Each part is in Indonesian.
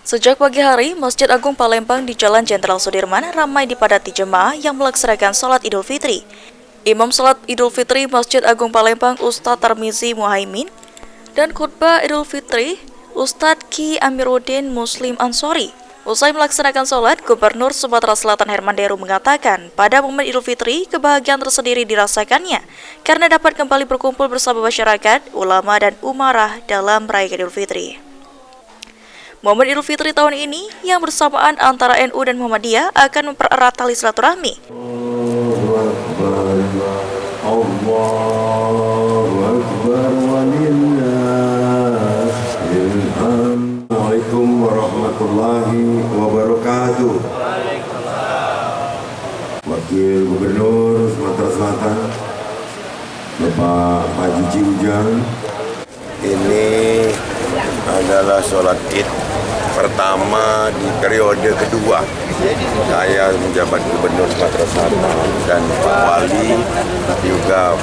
Sejak pagi hari, Masjid Agung Palembang di Jalan Jenderal Sudirman ramai dipadati jemaah yang melaksanakan sholat Idul Fitri. Imam sholat Idul Fitri Masjid Agung Palembang Ustadz Tarmizi Muhaimin dan khutbah Idul Fitri Ustadz Ki Amiruddin Muslim Ansori. Usai melaksanakan sholat, Gubernur Sumatera Selatan Herman Deru mengatakan pada momen Idul Fitri kebahagiaan tersendiri dirasakannya karena dapat kembali berkumpul bersama masyarakat, ulama dan umarah dalam merayakan Idul Fitri. Momen Idul Fitri tahun ini yang bersamaan antara NU dan Muhammadiyah akan mempererat tali silaturahmi. Assalamualaikum warahmatullahi wabarakatuh. Wakil Gubernur Sumatera Selatan Bapak Haji Ujang, ini adalah sholat Id pertama di periode kedua saya menjabat Gubernur Sumatera Selatan dan Pak Wali juga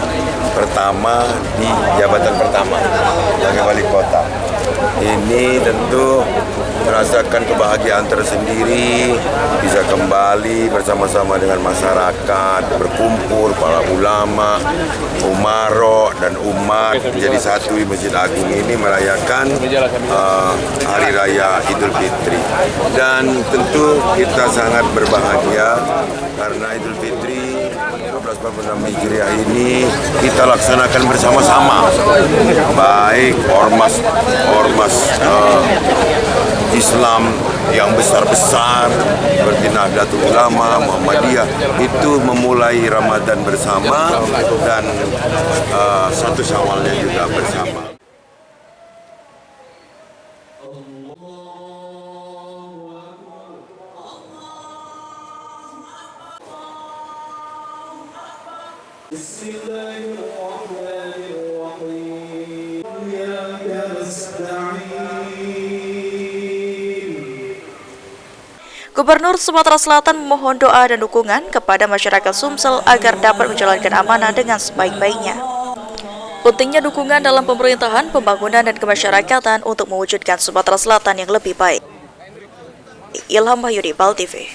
pertama di jabatan pertama sebagai wali kota. Ini tentu merasakan kebahagiaan tersendiri, bisa kembali bersama-sama dengan masyarakat, berkumpul para ulama, umaro dan umat menjadi satu di Masjid Agung ini merayakan Hari Raya Idul Fitri. Dan tentu kita sangat berbahagia karena Idul Fitri 1446 Hijriah ini kita laksanakan bersama-sama, baik ormas Islam yang besar-besar seperti Nahdlatul Ulama, Muhammadiyah itu memulai Ramadan bersama dan 1 Syawalnya juga bersama. Gubernur Sumatera Selatan memohon doa dan dukungan kepada masyarakat Sumsel agar dapat menjalankan amanah dengan sebaik-baiknya. Pentingnya dukungan dalam pemerintahan, pembangunan, dan kemasyarakatan untuk mewujudkan Sumatera Selatan yang lebih baik. Ilham Wahyudi, PAL TV.